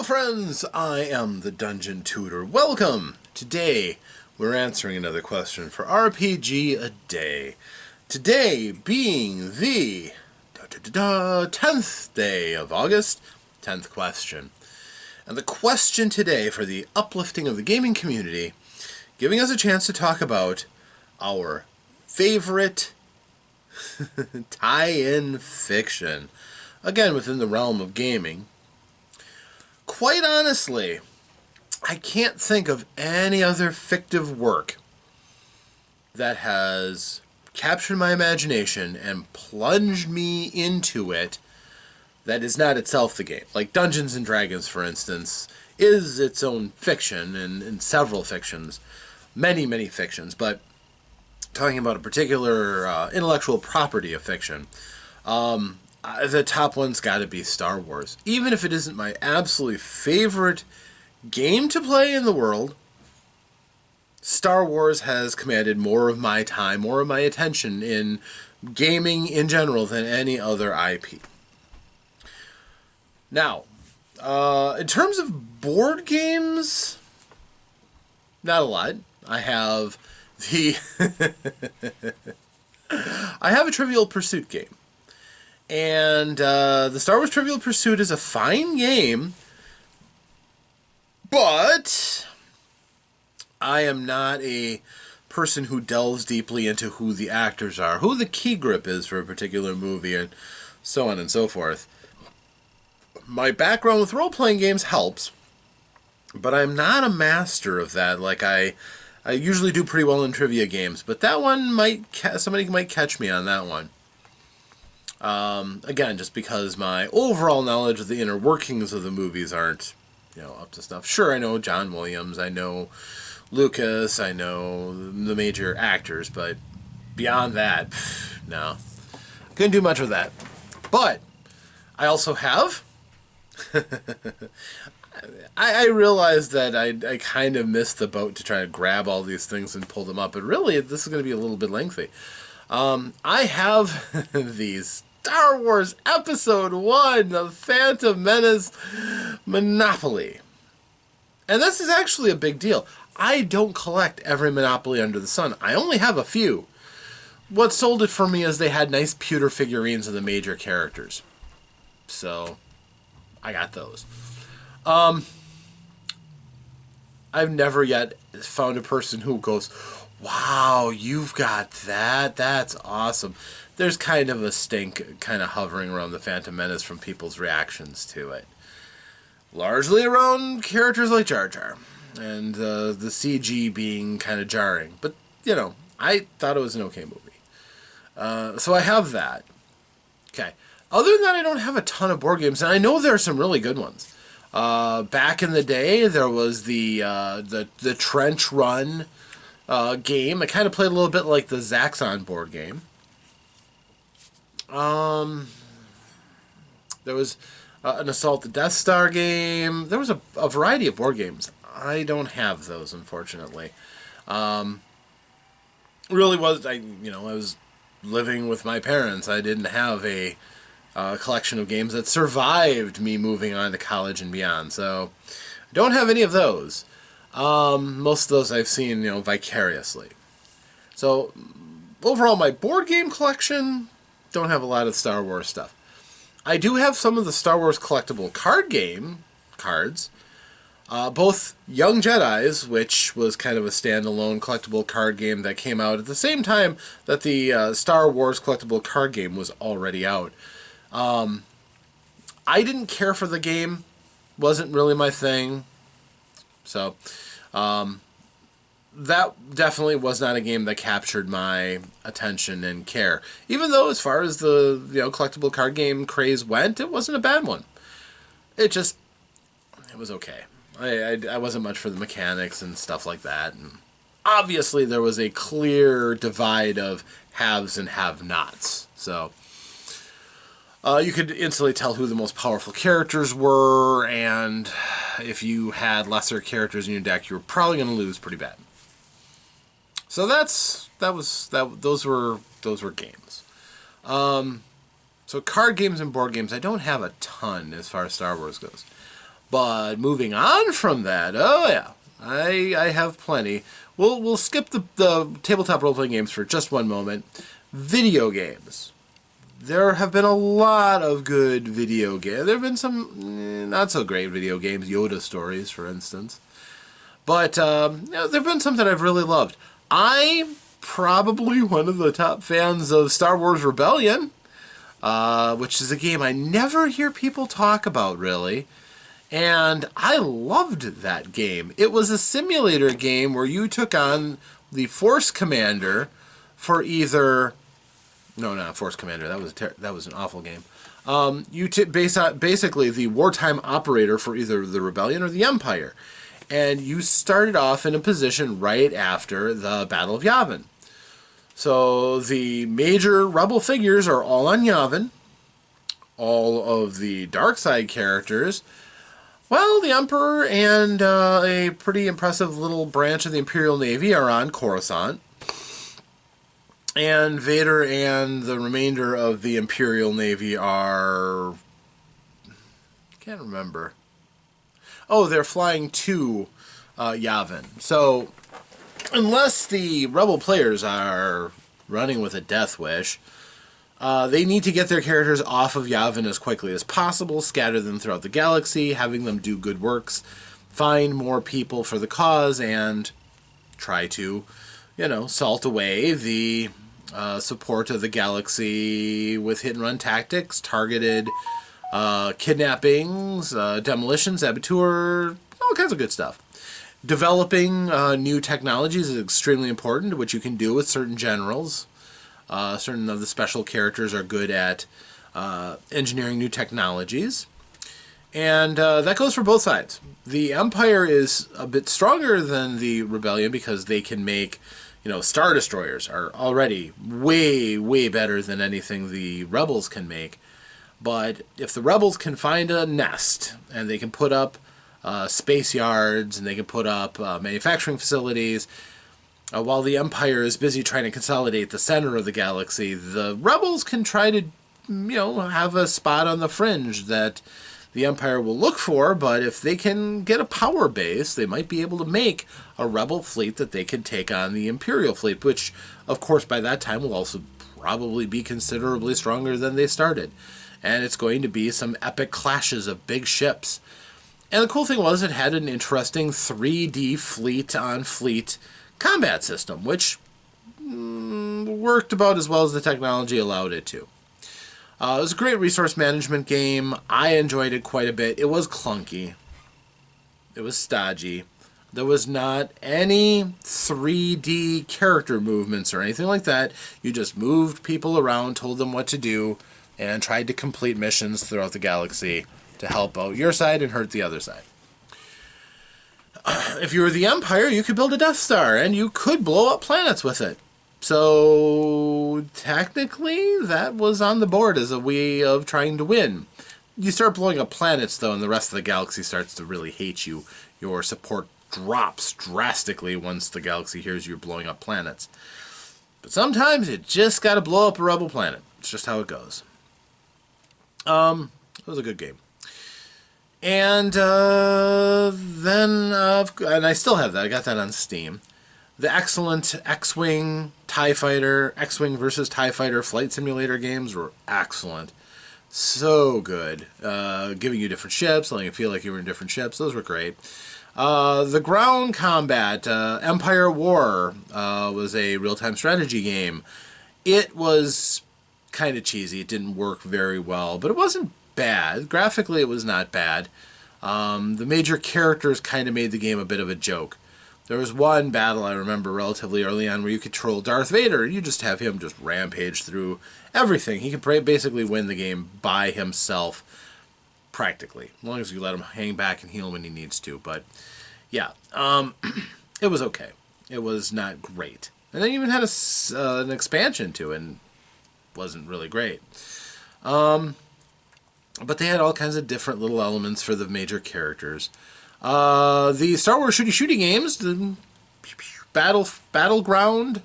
friends, I am the Dungeon Tutor. Welcome! Today, we're answering another question for RPGaDay. Today being the 10th day of August, 10th question. And the question today for the uplifting of the gaming community, giving us a chance to talk about our favorite tie-in fiction. Again, within the realm of gaming. Quite honestly, I can't think of any other fictive work that has captured my imagination and plunged me into it that is not itself the game. Like Dungeons and Dragons, for instance, is its own fiction and several fictions. Many, many fictions. But talking about a particular intellectual property of fiction, the top one's got to be Star Wars. Even if it isn't my absolutely favorite game to play in the world, Star Wars has commanded more of my time, more of my attention in gaming in general than any other IP. Now, in terms of board games, not a lot. I have I have a Trivial Pursuit game. And the Star Wars Trivial Pursuit is a fine game, but I am not a person who delves deeply into who the actors are, who the key grip is for a particular movie, and so on and so forth. My background with role-playing games helps, but I'm not a master of that. Like I usually do pretty well in trivia games, but that one somebody might catch me on that one. Again, just because my overall knowledge of the inner workings of the movies aren't, up to snuff. Sure, I know John Williams, I know Lucas, I know the major actors, but beyond that, no. Couldn't do much with that. But I also have I realized that I kind of missed the boat to try to grab all these things and pull them up, but really this is going to be a little bit lengthy. I have these Star Wars Episode 1, The Phantom Menace Monopoly. And this is actually a big deal. I don't collect every Monopoly under the sun. I only have a few. What sold it for me is they had nice pewter figurines of the major characters. So, I got those. I've never yet found a person who goes, wow, you've got that? That's awesome. There's kind of a stink kind of hovering around the Phantom Menace from people's reactions to it. Largely around characters like Jar Jar. And the CG being kind of jarring. But, I thought it was an okay movie. So I have that. Okay. Other than that, I don't have a ton of board games. And I know there are some really good ones. Back in the day, there was the Trench Run game. I kind of played a little bit like the Zaxxon board game. There was an Assault the Death Star game. There was a variety of board games. I don't have those, unfortunately. Really was, I was living with my parents. I didn't have a collection of games that survived me moving on to college and beyond. So, I don't have any of those. Most of those I've seen, vicariously. So, overall, my board game collection, don't have a lot of Star Wars stuff. I do have some of the Star Wars collectible card game cards. Both Young Jedis, which was kind of a standalone collectible card game that came out at the same time that the Star Wars collectible card game was already out. I didn't care for the game. Wasn't really my thing. So, that definitely was not a game that captured my attention and care. Even though, as far as the collectible card game craze went, it wasn't a bad one. It was okay. I wasn't much for the mechanics and stuff like that. And obviously, there was a clear divide of haves and have-nots. So, you could instantly tell who the most powerful characters were, and if you had lesser characters in your deck, you were probably going to lose pretty bad. So those were games. So card games and board games, I don't have a ton as far as Star Wars goes. But moving on from that, oh yeah, I have plenty. We'll skip the tabletop role-playing games for just one moment. Video games. There have been a lot of good video games. There have been some not so great video games, Yoda stories, for instance. But there have been some that I've really loved. I'm probably one of the top fans of Star Wars Rebellion, which is a game I never hear people talk about, really. And I loved that game. It was a simulator game where you took on the Force Commander for either... No, not Force Commander. That was an awful game. Basically the wartime operator for either the Rebellion or the Empire. And you started off in a position right after the Battle of Yavin. So the major rebel figures are all on Yavin. All of the dark side characters, well, the Emperor and a pretty impressive little branch of the Imperial Navy are on Coruscant. And Vader and the remainder of the Imperial Navy are... can't remember. Oh, they're flying to Yavin. So, unless the rebel players are running with a death wish, they need to get their characters off of Yavin as quickly as possible, scatter them throughout the galaxy, having them do good works, find more people for the cause, and try to, salt away the support of the galaxy with hit-and-run tactics, targeted kidnappings, demolitions, saboteur, all kinds of good stuff. Developing new technologies is extremely important, which you can do with certain generals. Certain of the special characters are good at engineering new technologies. And that goes for both sides. The Empire is a bit stronger than the Rebellion because they can make, Star Destroyers are already way, way better than anything the Rebels can make. But if the Rebels can find a nest and they can put up space yards and they can put up manufacturing facilities, while the Empire is busy trying to consolidate the center of the galaxy, the Rebels can try to, have a spot on the fringe that the Empire will look for, but if they can get a power base, they might be able to make a Rebel fleet that they can take on the Imperial fleet, which, of course, by that time will also probably be considerably stronger than they started. And it's going to be some epic clashes of big ships. And the cool thing was it had an interesting 3D fleet-on-fleet combat system, which worked about as well as the technology allowed it to. It was a great resource management game. I enjoyed it quite a bit. It was clunky. It was stodgy. There was not any 3D character movements or anything like that. You just moved people around, told them what to do, and tried to complete missions throughout the galaxy to help out your side and hurt the other side. If you were the Empire, you could build a Death Star, and you could blow up planets with it. So, technically, that was on the board as a way of trying to win. You start blowing up planets, though, and the rest of the galaxy starts to really hate you. Your support drops drastically once the galaxy hears you're blowing up planets. But sometimes you just gotta blow up a rebel planet. It's just how it goes. It was a good game. And then, and I still have that. I got that on Steam. The excellent X-Wing, TIE Fighter, X-Wing versus TIE Fighter flight simulator games were excellent. So good. Giving you different ships, letting you feel like you were in different ships. Those were great. The ground combat, Empire War, was a real-time strategy game. It was kind of cheesy. It didn't work very well, but it wasn't bad. Graphically, it was not bad. The major characters kind of made the game a bit of a joke. There was one battle I remember relatively early on where you control Darth Vader, and you just have him just rampage through everything. He could basically win the game by himself, practically, as long as you let him hang back and heal when he needs to. But, yeah, it was okay. It was not great. And they even had an expansion to it, and wasn't really great. But they had all kinds of different little elements for the major characters. The Star Wars shooty games, the Battleground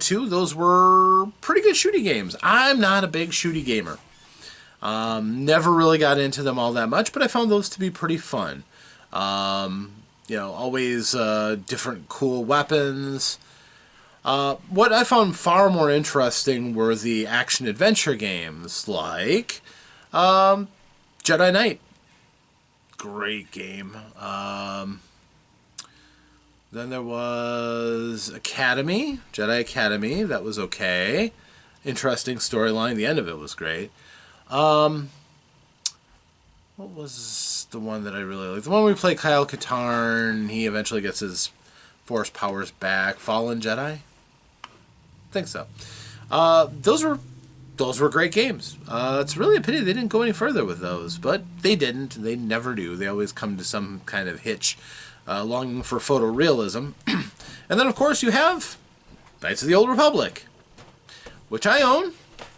2, those were pretty good shooty games. I'm not a big shooty gamer. Never really got into them all that much, but I found those to be pretty fun. Always different cool weapons. What I found far more interesting were the action-adventure games, like Jedi Knight. Great game. Then there was Jedi Academy. That was okay. Interesting storyline. The end of it was great. What was the one that I really liked? The one where we play Kyle Katarn. He eventually gets his Force powers back. Fallen Jedi? I think so. Those were great games. It's really a pity they didn't go any further with those, but they didn't. They never do. They always come to some kind of hitch, longing for photorealism. And then, of course, you have Knights of the Old Republic, which I own.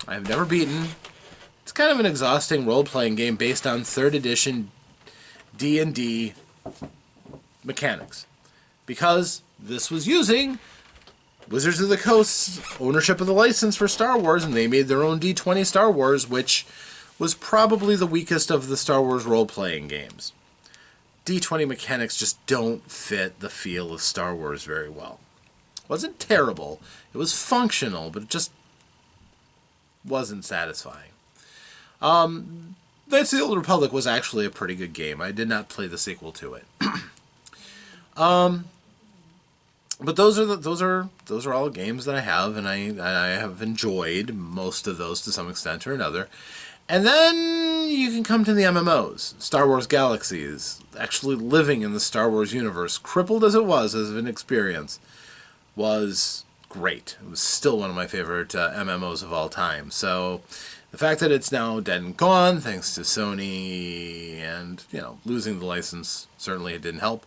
I have never beaten. It's kind of an exhausting role-playing game based on 3rd edition D&D mechanics, because this was using Wizards of the Coast's ownership of the license for Star Wars, and they made their own D20 Star Wars, which was probably the weakest of the Star Wars role-playing games. D20 mechanics just don't fit the feel of Star Wars very well. It wasn't terrible. It was functional, but it just wasn't satisfying. Knights of the Old Republic was actually a pretty good game. I did not play the sequel to it. But those are all games that I have, and I have enjoyed most of those to some extent or another. And then you can come to the MMOs. Star Wars Galaxies, actually living in the Star Wars universe, crippled as it was as an experience, was great. It was still one of my favorite MMOs of all time. So the fact that it's now dead and gone, thanks to Sony, and losing the license, certainly it didn't help.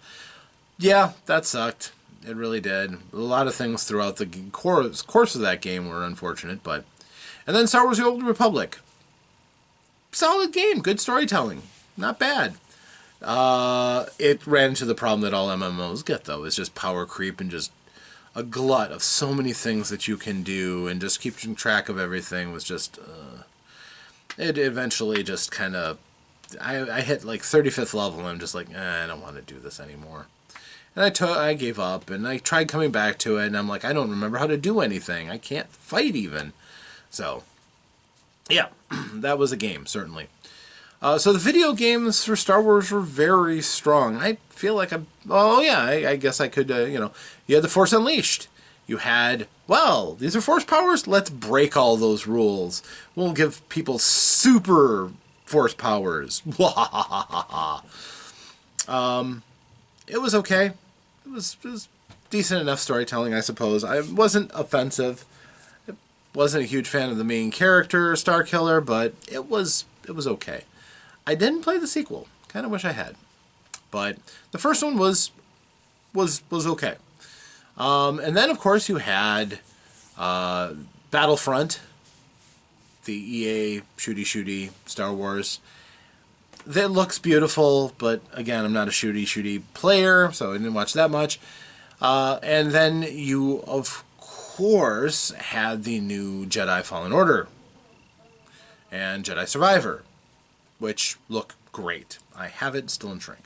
Yeah, that sucked. It really did. A lot of things throughout the course of that game were unfortunate, but... And then Star Wars The Old Republic. Solid game. Good storytelling. Not bad. It ran into the problem that all MMOs get, though. It's just power creep and just a glut of so many things that you can do, and just keeping track of everything was just... It eventually just kind of... I hit like 35th level, and I'm just like, I don't want to do this anymore. And I gave up, and I tried coming back to it, and I'm like, I don't remember how to do anything. I can't fight even. So, yeah, that was a game, certainly. So the video games for Star Wars were very strong. I feel like I guess I could, you had the Force Unleashed. You had, well, these are Force powers? Let's break all those rules. We'll give people super Force powers. It was okay. It was decent enough storytelling, I suppose. I wasn't offensive. I wasn't a huge fan of the main character, Starkiller, but it was okay. I didn't play the sequel. Kind of wish I had. But the first one was okay. And then, of course, you had Battlefront, the EA shooty Star Wars. That looks beautiful, but again, I'm not a shooty player, so I didn't watch that much. And then you, of course, had the new Jedi Fallen Order and Jedi Survivor, which look great. I have it still in shrink,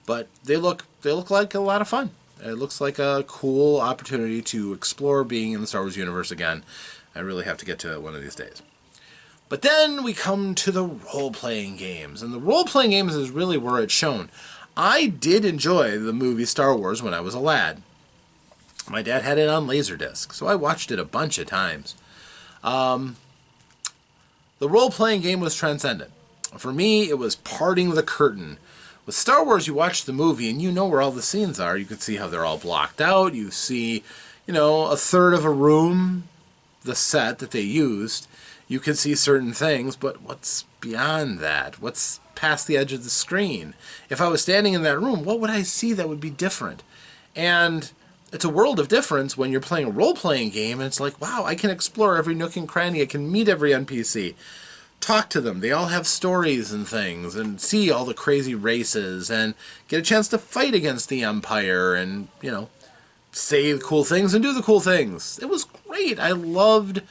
but they look like a lot of fun. It looks like a cool opportunity to explore being in the Star Wars universe again. I really have to get to it one of these days. But then we come to the role-playing games, and the role-playing games is really where it's shown. I did enjoy the movie Star Wars when I was a lad. My dad had it on Laserdisc, so I watched it a bunch of times. The role-playing game was transcendent. For me, it was parting the curtain. With Star Wars, you watch the movie, and you know where all the scenes are. You can see how they're all blocked out. You see, a third of a room, the set that they used. You can see certain things, but what's beyond that? What's past the edge of the screen? If I was standing in that room, what would I see that would be different? And it's a world of difference when you're playing a role-playing game, and it's like, wow, I can explore every nook and cranny. I can meet every NPC, talk to them. They all have stories and things, and see all the crazy races, and get a chance to fight against the Empire, and, say the cool things and do the cool things. It was great. I loved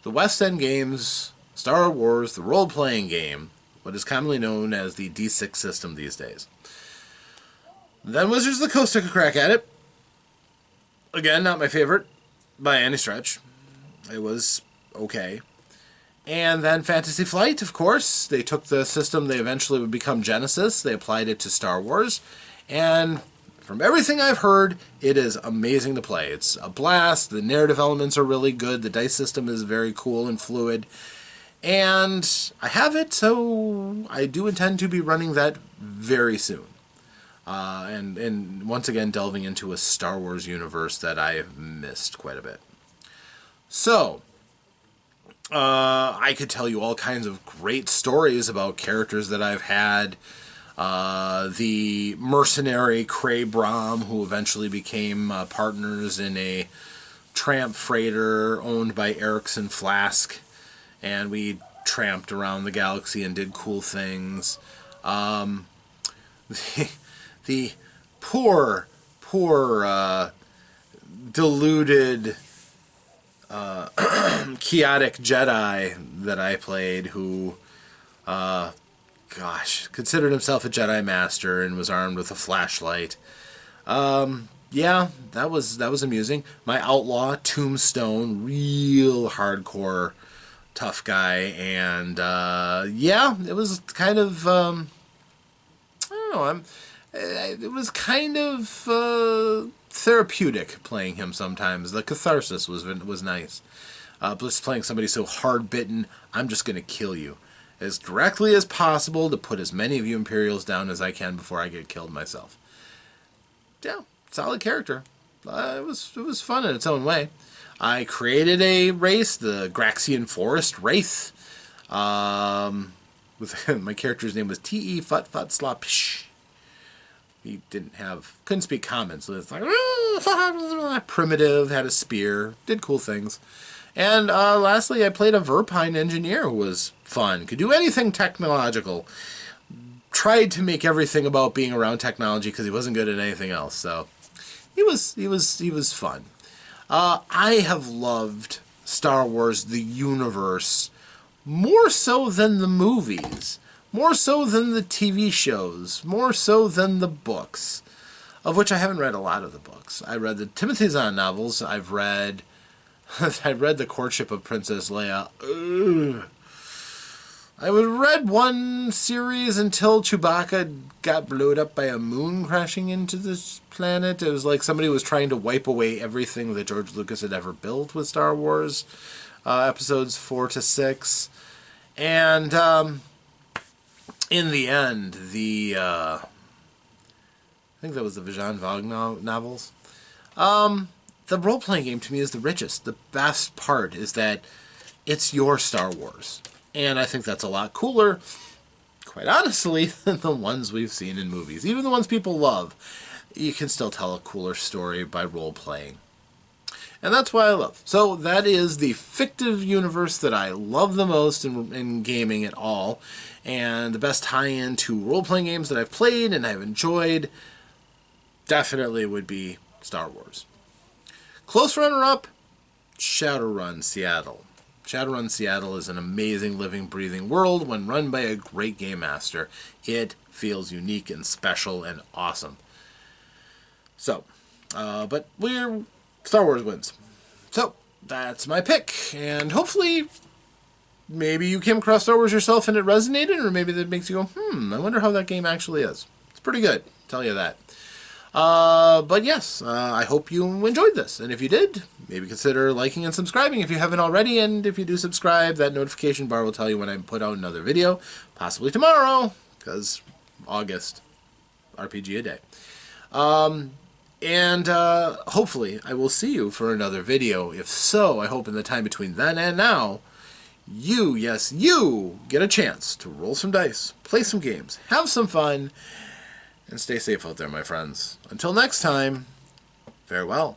the West End games Star Wars, the role-playing game, what is commonly known as the D6 system these days. Then Wizards of the Coast took a crack at it. Again, not my favorite by any stretch. It was okay. And then Fantasy Flight, of course. They took the system they eventually would become Genesis. They applied it to Star Wars. And from everything I've heard, it is amazing to play. It's a blast. The narrative elements are really good. The dice system is very cool and fluid. And I have it, so I do intend to be running that very soon. And once again, delving into a Star Wars universe that I have missed quite a bit. So, I could tell you all kinds of great stories about characters that I've had. The mercenary Cray Brom, who eventually became partners in a tramp freighter owned by Erickson Flask. And we tramped around the galaxy and did cool things. The poor, deluded, chaotic Jedi that I played, who, considered himself a Jedi Master and was armed with a flashlight. Yeah, that was amusing. My outlaw, Tombstone, real hardcore tough guy, and yeah, it was kind of I don't know. It was kind of therapeutic playing him sometimes. The catharsis was nice. Just playing somebody so hard bitten, I'm just gonna kill you as directly as possible to put as many of you Imperials down as I can before I get killed myself. Yeah, solid character. It was fun in its own way. I created a race, the Graxian Forest Wraith. With my character's name was T.E. Fut Fut Slop. He couldn't speak common, so it's like primitive, had a spear, did cool things. And lastly, I played a Verpine engineer who was fun, could do anything technological. Tried to make everything about being around technology because he wasn't good at anything else. So he was fun. I have loved Star Wars, the universe, more so than the movies, more so than the TV shows, more so than the books, of which I haven't read a lot of the books. I read the Timothy Zahn novels. I read The Courtship of Princess Leia. Ugh. I read one series until Chewbacca got blown up by a moon crashing into this planet. It was like somebody was trying to wipe away everything that George Lucas had ever built with Star Wars, episodes 4 to 6. And in the end, I think that was the Vijan Vaughn novels. The role-playing game to me is the richest. The best part is that it's your Star Wars. And I think that's a lot cooler, quite honestly, than the ones we've seen in movies. Even the ones people love, you can still tell a cooler story by role-playing. And that's what I love. So that is the fictive universe that I love the most in gaming at all. And the best tie-in to role-playing games that I've played and I've enjoyed definitely would be Star Wars. Close runner-up, Shadowrun Seattle. Shadowrun Seattle is an amazing living, breathing world when run by a great game master. It feels unique and special and awesome. So, but Star Wars wins. So, that's my pick. And hopefully, maybe you came across Star Wars yourself and it resonated, or maybe that makes you go, I wonder how that game actually is. It's pretty good, I'll tell you that. But yes, I hope you enjoyed this. And if you did, maybe consider liking and subscribing if you haven't already. And if you do subscribe, that notification bar will tell you when I put out another video. Possibly tomorrow, because August, RPGaDay. And hopefully I will see you for another video. If so, I hope in the time between then and now, you, yes, you, get a chance to roll some dice, play some games, have some fun, and stay safe out there, my friends. Until next time, farewell.